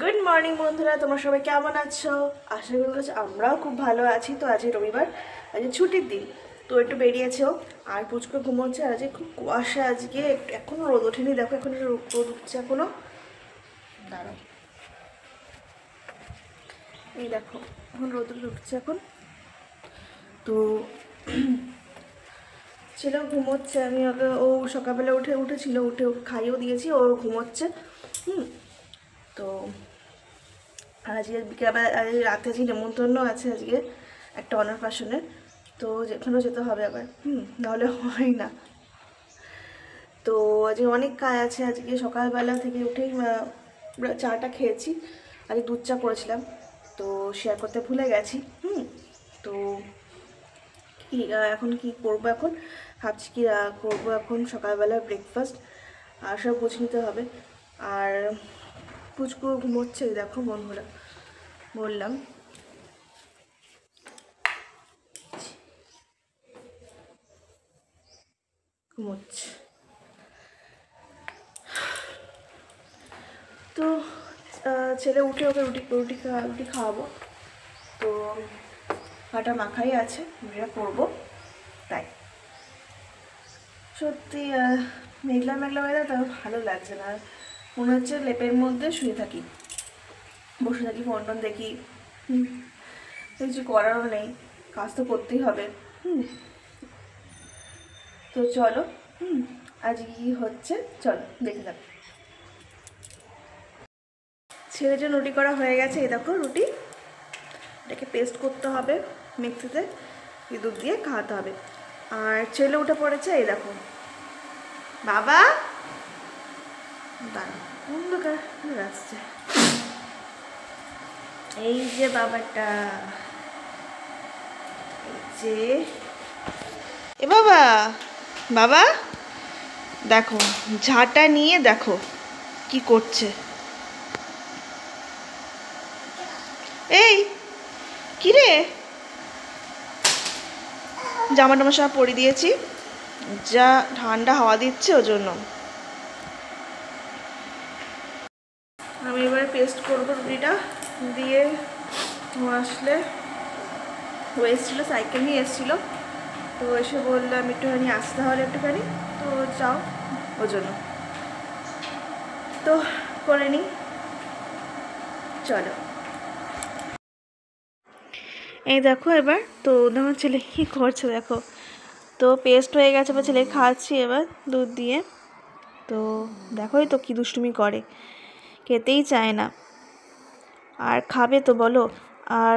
Good morning বন্ধুরা, তোমরা সবাই কেমন আছো? আশা করি আমরাও খুব ভালো আছি। তো আজ রবিবার, আজ ছুটির দিন, তো একটু বেরিয়েছেও। আর পুচকো ঘুমোচ্ছে। আর আজকে খুব কুয়াশা, আজকে এখনও রোদ ওঠেনি। দেখো এখন রোদ উঠছে এখনও। দাঁড়াও, এই দেখো এখন রোদ উঠছে এখন। তো ছেলেও ঘুমোচ্ছে। আমি ওকে, ও সকালবেলা উঠেছিল, উঠে ওকে খাইয়েও দিয়েছি, ও ঘুমোচ্ছে। তো আর আজকে বিকেলবেলা, আজ রাতে আজকে নেমন্তন্ন আছে আজকে একটা অন্নপ্রাশনের। তো যেখানেও যেতে হবে আবার, নাহলে হয় না। তো আজকে অনেক কাজ আছে। আজকে সকালবেলা থেকে উঠেই চাটা খেয়েছি, আজকে দুধ চা করেছিলাম, তো শেয়ার করতে ভুলে গেছি। তো কি এখন কি করবো, এখন ভাবছি কি করবো এখন সকালবেলা ব্রেকফাস্ট, আর সব গুছিয়ে নিতে হবে। আর পুচকু ঘুমোচ্ছে, দেখো বন্ধুরা, বললাম। ঘুমোচ্ছে। তো ছেলে উঠে ওকে রুটি খাওয়াবো। তো আটা মাখাই আছে, রুটিটা করবো। তাই সত্যি মেঘলা মেঘলা ওয়েদার, তাও ভালো লাগছে না। মনে হচ্ছে লেপের মধ্যে শুয়ে থাকি, বসে থাকি, ফোন টোন দেখি। কিছু করারও নেই, কাজ তো করতেই হবে। তো চলো, আজ কি হচ্ছে চলো দেখে যাক। ছেলের জন্য রুটি করা হয়ে গেছে। এই দেখো রুটি, এটাকে পেস্ট করতে হবে মিক্সিতে, দুধ দিয়ে খাওয়াতে হবে। আর ছেলে উঠে পড়েছে, এই দেখো। বাবা, দাঁড়া, অন্ধকার আসছে। এই যে বাবাটা, এই যে এ বাবা, বাবা দেখো ঝাঁটা নিয়ে দেখো কি করছে। এই কি রে, জামা টামা সব পরিয়ে দিয়েছি, যা ঠান্ডা হাওয়া দিচ্ছে ওর জন্য। আমি এবারে পেস্ট করবো রুটিটা দিয়ে। আসলে ও এসেছিলো, সাইকেল নিয়ে এসেছিলো, তো এসে বললাম একটুখানি আসতে হলে একটুখানি, তো যাও ওর জন্য। তো করে নিই, চলো। এই দেখো এবার তো আমার ছেলে কী করছে দেখো। তো পেস্ট হয়ে গেছে, এবার ছেলে খাওয়াচ্ছি এবার দুধ দিয়ে। তো দেখোই তো কী দুষ্টুমি করে, খেতেই চায় না। আর খাবে তো বলো। আর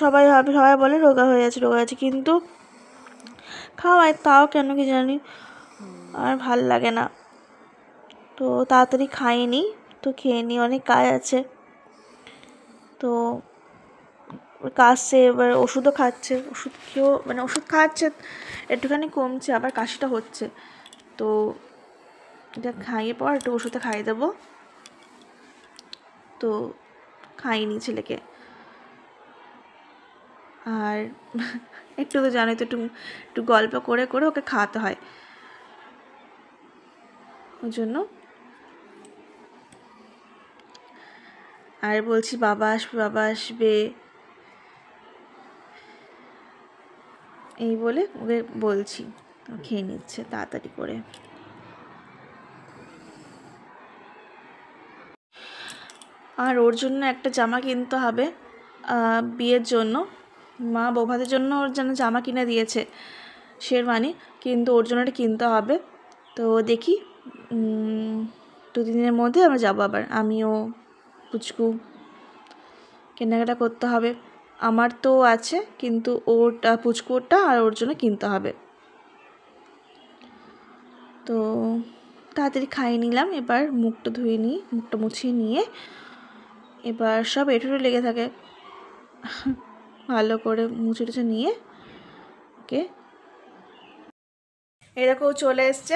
সবাই বলে রোগা হয়ে আছে, কিন্তু খাওয়ায়, তাও কেন কি জানি আর ভাল লাগে না। তো তাড়াতাড়ি খাইনি, তো খেয়ে নিই, অনেক কাজ আছে। তো কাশছে, এবার ওষুধও খাচ্ছে, ওষুধ খেয়েও মানে ওষুধ খাওয়াচ্ছে, একটুখানি কমছে, আবার কাশিটা হচ্ছে। তো এটা খাইয়ে পর একটু ওষুধে খাইয়ে দেবো। তো খাইনি ছেলেকে। আর একটু তো জানোই তো, একটু গল্প করে করে ওকে খাওয়াতে হয়, ওই জন্য। আর বলছি বাবা আসবে, বাবা আসবে, এই বলে ওকে বলছি। খেয়ে নিচ্ছে তাড়াতাড়ি করে। আর ওর জন্য একটা জামা কিনতে হবে বিয়ের জন্য। মা বৌভাতের জন্য ওর জন্য জামা কিনে দিয়েছে, শেরওয়ানি, কিন্তু ওর জন্য এটা কিনতে হবে। তো দেখি 2-3 দিনের মধ্যে আমরা যাবো আবার, আমিও পুচকু, কেনাকাটা করতে হবে। আমার তো আছে, কিন্তু ওরটা পুচকুরটা আর ওর জন্য কিনতে হবে। তো তাড়াতাড়ি খাইয়ে নিলাম, এবার মুখটা ধুয়ে নিই, মুখটা মুছিয়ে নিয়ে এবার সব এঁঠোড়ে লেগে থাকে, ভালো করে মুছে টুছে নিয়ে ওকে। এই দেখো চলে এসছে।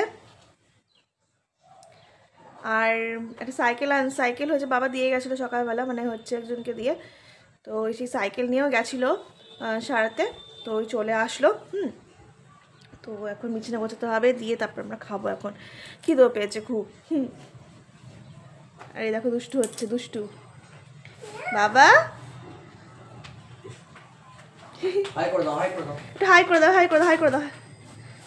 আর একটা সাইকেল হচ্ছে, বাবা দিয়ে গেছিলো সকালবেলা, মানে হচ্ছে একজনকে দিয়ে। তো সেই সাইকেল নিয়েও গেছিলো সারাতে, তো ওই চলে আসলো। তো এখন বিছানা গোছাতে হবে, দিয়ে তারপর আমরা খাবো। এখন খিদেও পেয়েছে খুব। আর এই দেখো দুষ্টু হচ্ছে, দুষ্টু। বাবা হাই করে দাও, হাই করে দাও। একটু হাই করে দাও, হাই করে দাও, হাই করে দাও।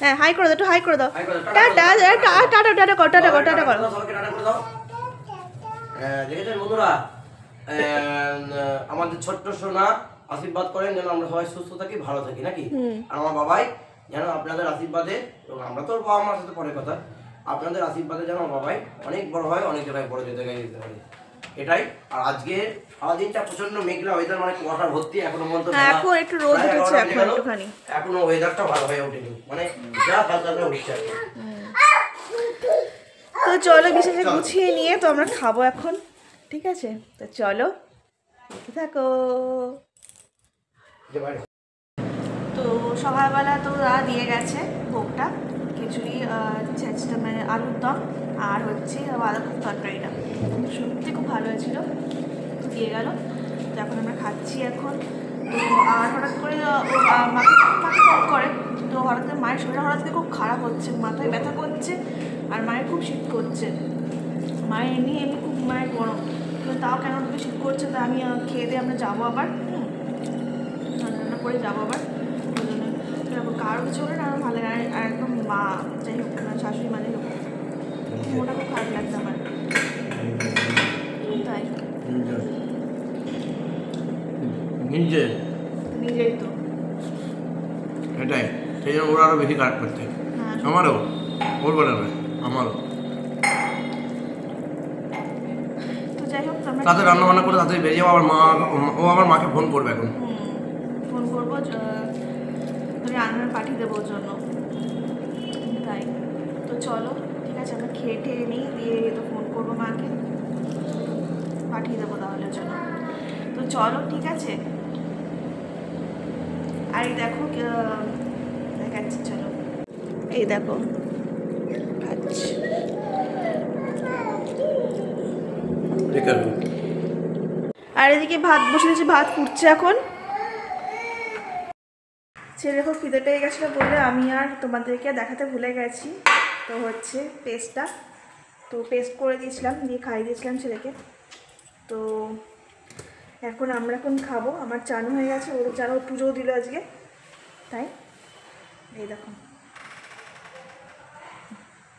হ্যাঁ হাই করে দাও, একটু হাই করে দাও। টাটা টাটা টাটা কর, টাটা কর, টাটা কর। সবাইকে টাটা করে দাও। দেখেছেন বন্ধুরা, আমাদের ছোট্ট সোনা আশীর্বাদ করেন যেন আমরা সবাই সুস্থ থাকি, ভালো থাকি নাকি। আর আমার বাবাই যেন আপনাদের আশীর্বাদে, এবং আমরা তো বাবা মার সাথে পরের কথা, আপনাদের আশীর্বাদে যেন আমার বাবাই অনেক বড় হয়, অনেক জায়গায় বড় জায়গায় যেতে পারে, এটাই। আর আজকে সারাদিনটা প্রচন্ড মেঘলা ওয়েদার, মানে কুয়াশা ভর্তি, এখনো পর্যন্ত এখন একটু রোদ উঠেছে, এখন একটুখানি এখনো ওয়েদারটা ভালো হয়ে ওঠেনি, মানে যা হালকা করে উঠছে এখন। তো চলো বিশেষ গুছিয়ে নিয়ে তো আমরা খাবো এখন, ঠিক আছে? তো চলো দেখতে থাকো। তো সকালবেলা তো দাদা দিয়ে গেছে ভোগটা, খিচুড়ি, ছেঁচটা মানে আলুর দম, আর হচ্ছে বাঁধাকপির তরকারিটা সত্যি খুব ভালো হয়েছিল, তো দিয়ে গেল। তো এখন আমরা খাচ্ছি এখন। তো আর হঠাৎ করে মাকে ফোন করে, তো হঠাৎ করে মায়ের শরীরটা হঠাৎ করে খুব খারাপ হচ্ছে, মাথায় ব্যথা করছে, আর মায়ের খুব শীত করছে। মায়ের এমনি খুব মায়ের গরম, তো তাও কেন ওকে শীত করছে, তা আমি খেয়ে দিয়ে আমরা যাবো আবার, রান্না করে যাবো আবার। ওই জন্য কারো কিছু হলে না আমার ভালো লাগে, আর একদম মা যাই হোক, শাশুড়ি মা যাই হোক, ওটা খুব খারাপ লাগছে আমার, তাই নিজেই তো এটাই, সেই জন্য ওরা আরো বেশি খারাপ করছে। আমারও ওর বলে না, আমারও। তো যাই হোক তাতে রান্না বান্না করে তাতে বেরিয়ে যাবো। আবার মা, ও আমার মাকে ফোন করবে এখন, ফোন করবো, তুমি রান্নার পাঠিয়ে দেবো ওর জন্য, তাই। তো চলো ঠিক আছে, আমরা খেয়ে টেয়ে নিই, দিয়ে তো ফোন করবো মাকে, পাঠিয়ে দেবো তাহলে ওর জন্য। তো চলো ঠিক আছে। আর এই দেখো দেখাচ্ছি, চলো এই দেখো খাচ্ছি। আর এদিকে ভাত বসে দিয়েছি, ভাত ফুটছে এখন। ছেলে এখন খিদে পেয়ে গেছিলো বলে আমি আর তোমাদেরকে দেখাতে ভুলে গেছি, তো হচ্ছে পেস্টটা, তো পেস্ট করে দিয়েছিলাম, দিয়ে খাইয়ে দিয়েছিলাম ছেলেকে। তো এখন আমরা খাবো। আমার চানু হয়ে গেছে, ওর চানু পুজোও দিল আজকে, তাই এই দেখো।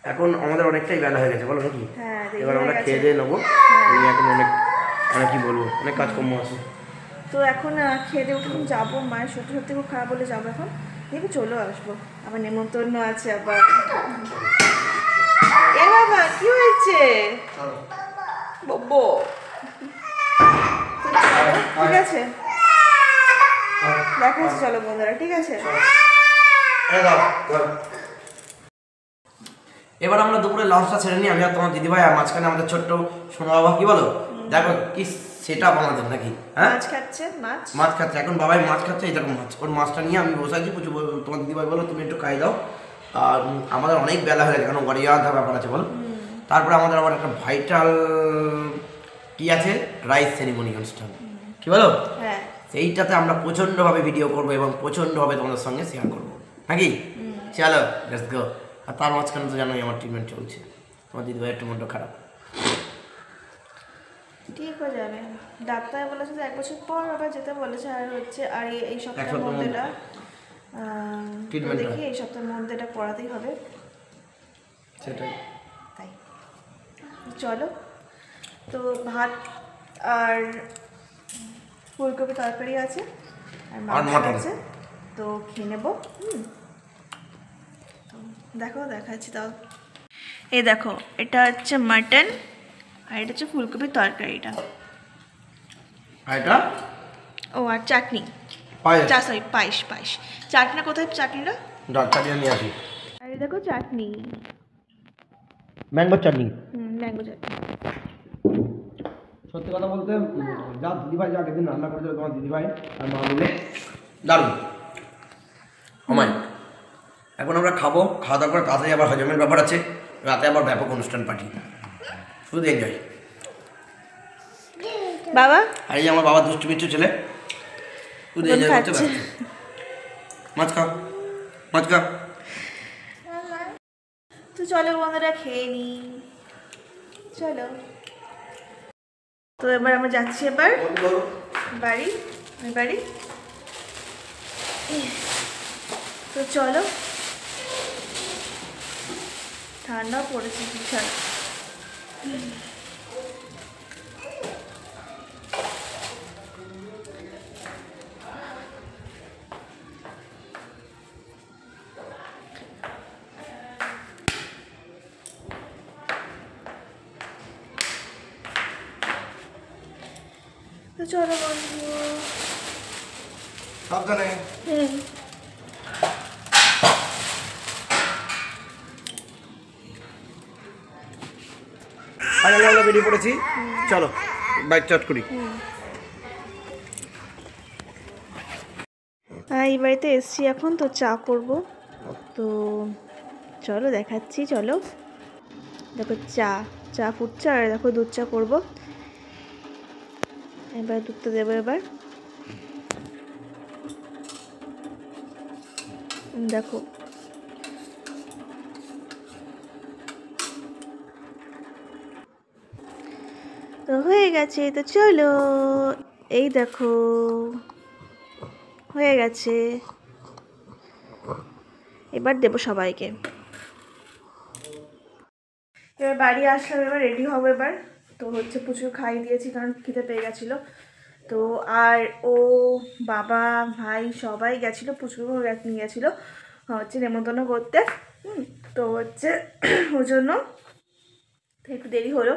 এখন আমাদের অনেকটাই বেলা হয়ে গেছে, বলো নাকি? হ্যাঁ, এবার আমরা খেয়ে দিয়ে নেবো। এখন অনেক, মানে কি বলবো, অনেক কাজকর্ম আছে। তো এখন খেয়ে দিয়ে উঠে যাবো, মায়ের সত্যি সত্যি খুব খারাপ বলে যাবো এখন, দেখবি চলে আসবো, আবার নেমন্তন্ন আছে আবার। এ বাবা কি হয়েছে বব্বো? ঠিক আছে, দেখাচ্ছি, চলো বন্ধুরা, ঠিক আছে। এবার আমরা দুপুরে লাঞ্চটা ছেড়ে নিই, আমি আর তোমার দিদিভাই, আর মাঝখানে আমাদের ছোট্ট সোনা বাবা, কি বলো, দেখো কি সেটা আমাদের নাকি, হ্যাঁ মাছ খাচ্ছে, মাছ খাচ্ছে এখন, বাবাই মাছ খাচ্ছে, এই দেখো মাছ, ওর মাছটা নিয়ে আমি বসে আছি। প্রচুর, তোমার দিদিভাই বলো তুমি একটু খাই দাও। আর আমাদের অনেক বেলা হয়ে গেছে, কারণ গড়িয়া ব্যাপার আছে বলো। তারপরে আমাদের আবার একটা ভাইটাল কি আছে, রাইস সেরিমনি অনুষ্ঠান, কি বলো, হ্যাঁ সেইটাতে আমরা প্রচণ্ডভাবে ভিডিও করবো এবং প্রচণ্ডভাবে তোমাদের সঙ্গে শেয়ার করবো নাকি। চলো লেটস গো। আর তার মাঝখানে তো জানোই আমার ট্রিটমেন্ট চলছে, তোমার দিদিভাই একটু মনটা খারাপ। ঠিক হয়ে যাবে, ডাক্তার বলেছে যে 1 বছর পর আবার যেতে বলেছে, আর হচ্ছে আর এই সপ্তাহের মধ্যেটা দেখি, এই সপ্তাহের মধ্যে এটা করাতেই হবে, সেটাই। তাই চলো। তো ভাত আর ফুলকপি তরকারি আছে, আর মাছ আছে, তো খেয়ে নেবো। দেখো দেখাচ্ছি, তাও এই দেখো, এটা হচ্ছে মাটন, আর এটা হচ্ছে ফুলকপির তরকারিটা, ও আর চাটনি, সরি পায়েস, চাটনিটা কোথায়, চাটনিটা নিয়ে আসি। আর এই দেখো চাটনি, ম্যাঙ্গো চাটনি, ম্যাঙ্গো চাটনি। সত্যি কথা বলতে, যা দিদিভাই যা একদিন রান্না করেছিল তোমার দিদিভাই আর মা মিলে, দারুণ আমায়। এখন আমরা খাবো, খাওয়া দাওয়া করে তাড়াতাড়ি আবার হজমের ব্যাপার আছে, রাতে আবার ব্যাপক অনুষ্ঠান পার্টি, শুধু এনজয়। বাবা আর এই আমার বাবা দুষ্টু মিষ্টি ছেলে, শুধু এনজয় করতে পারছে। মাছ খাও, মাছ খাও। তো চলো বন্ধুরা খেয়ে নি, চলো। তো এবার আমরা যাচ্ছি এবার বাড়ি বাড়ি। তো চলো, ঠান্ডা পড়েছে ভীষণ। তো চলো বন্ধু, সাবধানে। ফাইনালি আমরা বেরিয়ে পড়েছি, চলো বাইক স্টার্ট করি। এই বাড়িতে এসছি এখন, তো চা করব। তো চলো দেখাচ্ছি, চলো দেখো চা ফুটছে, আর দেখো দুধ চা করবো। এবার দুধটা দেবো। এবার দেখো তো হয়ে গেছে। তো চলো, এই দেখো হয়ে গেছে। এবার দেবো সবাইকে। এবার বাড়ি আসলাম, এবার রেডি হবো। এবার তো হচ্ছে প্রচুর খাইয়ে দিয়েছি, কারণ খিদে পেয়ে গেছিলো। তো আর ও বাবা ভাই সবাই গেছিলো, প্রচুর নিয়ে গেছিলো হচ্ছে নেমন্তন্ন করতে। তো হচ্ছে ওর জন্য একটু দেরি হলো।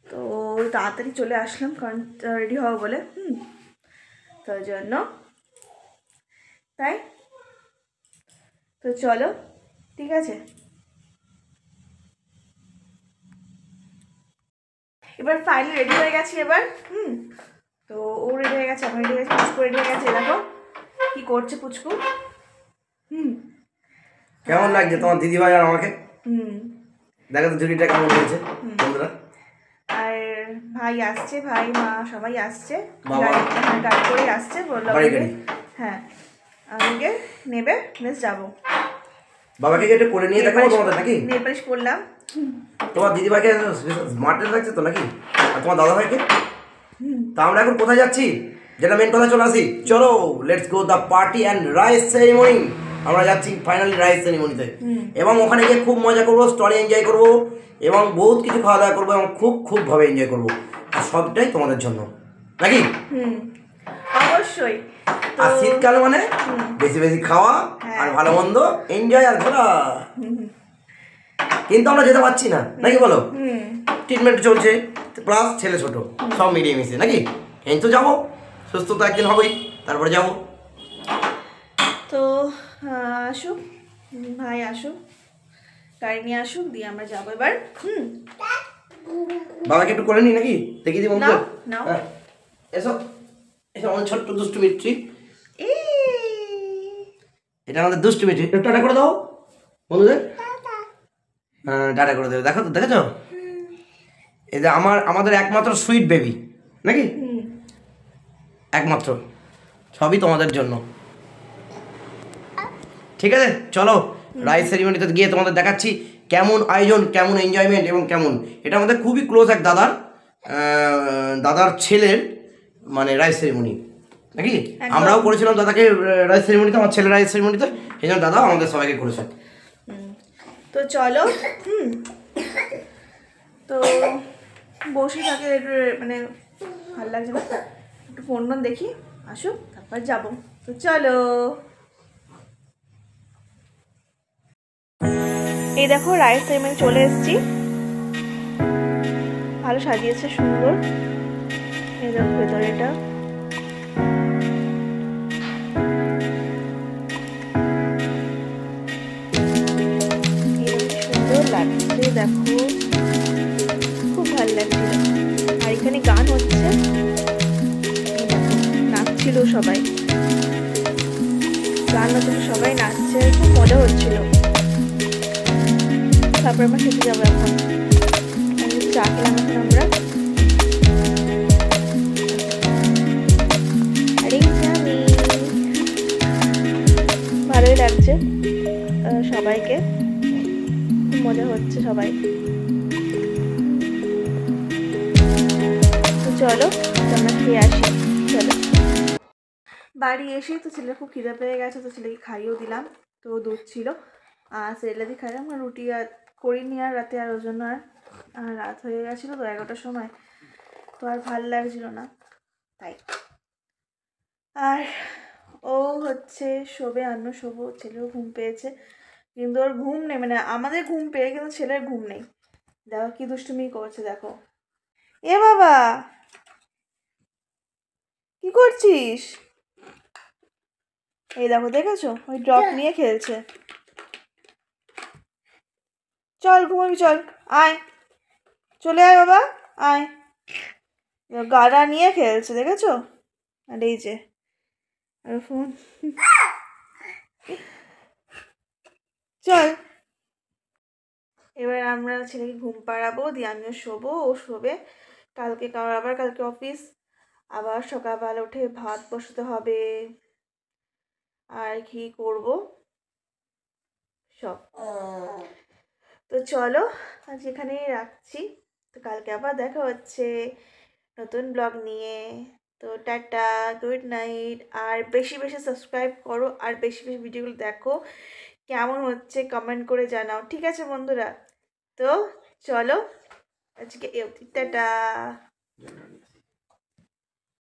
তো তাড়াতাড়ি চলে আসলাম, কারণ রেডি হবো বলে। তো ওই জন্য তাই। তো চলো, ঠিক আছে। এবার ফাইনালি রেডি হয়ে গেছি এবার। তো ও রেডি হয়ে গেছে, আমি রেডি হয়ে গেছি, পুচকু রেডি হয়ে গেছে। দেখো কি করছে পুচকু। কেমন লাগছে তোমার দিদিভাই আর আমাকে? দেখো তো ঝুড়িটা কেমন হয়েছে বন্ধুরা। আর ভাই আসছে, ভাই মা সবাই আসছে, বাবা গাড়ি করে আসছে, বললো হ্যাঁ আমাকে নেবে, বেশ যাবো। বাবাকে এটা করে নিয়ে দেখাবো তোমাদের নাকি? নেল পালিশ করলাম। তোমার দিদিভাইকে স্মার্ট লাগছে তো নাকি? আর তোমার দাদা ভাইকে? তা আমরা এখন কোথায় যাচ্ছি, যেটা মেন কথা, চলে আসি। চলো let's go the party and rice ceremony. আমরা যাচ্ছি ফাইনালি রাইস সেরিমনিতে, এবং ওখানে গিয়ে খুব মজা করবো, স্টলে এনজয় করবো, এবং বহুত কিছু খাওয়া দাওয়া করবো, এবং খুব ভাবে এনজয় করবো। আর সবটাই তোমাদের জন্য নাকি? অবশ্যই। আর শীতকাল মানে বেশি বেশি খাওয়া আর ভালো মন্দ এনজয় আর ঘোরা। কিন্তু আমরা যেতে পারছি না নাকি, বলো? ট্রিটমেন্ট চলছে, প্লাস ছেলে ছোট, সব মিলিয়ে মিশিয়ে নাকি। কিন্তু যাবো, সুস্থ তো একদিন হবেই, তারপরে যাবো। তো আসুক ভাই, আসুক গাড়ি নিয়ে আসুক, দিয়ে আমরা যাবো এবার। বাবাকে একটু করে নি নাকি, দেখি দি বন্ধু। নাও এসো এসো, আমাদের ছোট্ট দুষ্টু মিত্রি। এটা আমাদের দুষ্টু মিত্রি। একটু টাটা করে দাও বন্ধুদের। হ্যাঁ টাটা করে দেবে। দেখো তো, দেখেছো? এই যে আমাদের একমাত্র সুইট বেবি নাকি, একমাত্র। সবই তোমাদের জন্য। ঠিক আছে, চলো রাইস সেরিমনিতে গিয়ে তোমাদের দেখাচ্ছি কেমন আয়োজন, কেমন এনজয়মেন্ট, এবং কেমন। এটা আমাদের খুবই ক্লোজ এক দাদার ছেলের মানে রাইস সেরিমনি নাকি। আমরাও করেছিলাম দাদাকে রাইস সেরিমনিতে, আমার ছেলের রাইস সেরিমনিতে, সেই জন্য দাদা আমাদের সবাইকে করেছে। তো চলো, তো বসে থাকে, মানে ভালো লাগছে না, একটু ফোন দেখি, আসুক তারপর যাবো। তো চলো, এই দেখো রাইস সেরিমনি চলে এসেছি। ভালো সাজিয়েছে, সুন্দর। এই দেখো ভেতরে এটা সুন্দর লাগছে, দেখো খুব ভালো লাগছে। আর এখানে গান হচ্ছে, নাচছিল সবাই, গান হচ্ছিল, সবাই নাচছে, খুব মজা হচ্ছিল। তারপর আমরা খেতে যাবো এখন। চা খেলাম এখন আমরা। ভালোই লাগছে সবাইকে, খুব মজা হচ্ছে সবাই। তো চলো আমরা খেয়ে আসি। চলো বাড়ি এসে তো ছেলের খুব খিদে পেয়ে গেছে, তো ছেলেকে খাইয়েও দিলাম। তো দুধ ছিল আর সেরেলাদি খাইলাম, আর রুটি আর করিনি আর রাতে, আর ওই জন্য আর রাত হয়ে গেছিলো তো 11টার সময়, তো আর ভাল লাগছিল না তাই। আর ও হচ্ছে শোবে, আন্ন শোবো, ছেলেও ঘুম পেয়েছে কিন্তু ওর ঘুম নেই, মানে আমাদের ঘুম পেয়ে কিন্তু ছেলের ঘুম নেই। দেখো কি দুষ্টুমি করছে, দেখো। এ বাবা কি করছিস? এই দেখো, দেখেছো ওই ড্রপ নিয়ে খেলছে। চল ঘুমাবি, চল আয়, চলে আয় বাবা, আয়। গাড়া নিয়ে খেলছে দেখেছো, আর এই যে আর ফোন। চল এবার আমরা ছেলেকে ঘুম পাড়াবো, দিয়ে আমিও শোবো, ও শোবে। কালকে আবার কালকে অফিস, আবার সকালবেলা উঠে ভাত বসাতে হবে, আর কি করব সব। তো চলো আজ এখানেই রাখছি, তো কালকে আবার দেখা হচ্ছে নতুন ব্লগ নিয়ে। তো টাটা, গুড নাইট। আর বেশি বেশি সাবস্ক্রাইব করো, আর বেশি বেশি ভিডিওগুলো দেখো, কেমন হচ্ছে কমেন্ট করে জানাও, ঠিক আছে বন্ধুরা? তো চলো আজকে এই অবধি, টাটা।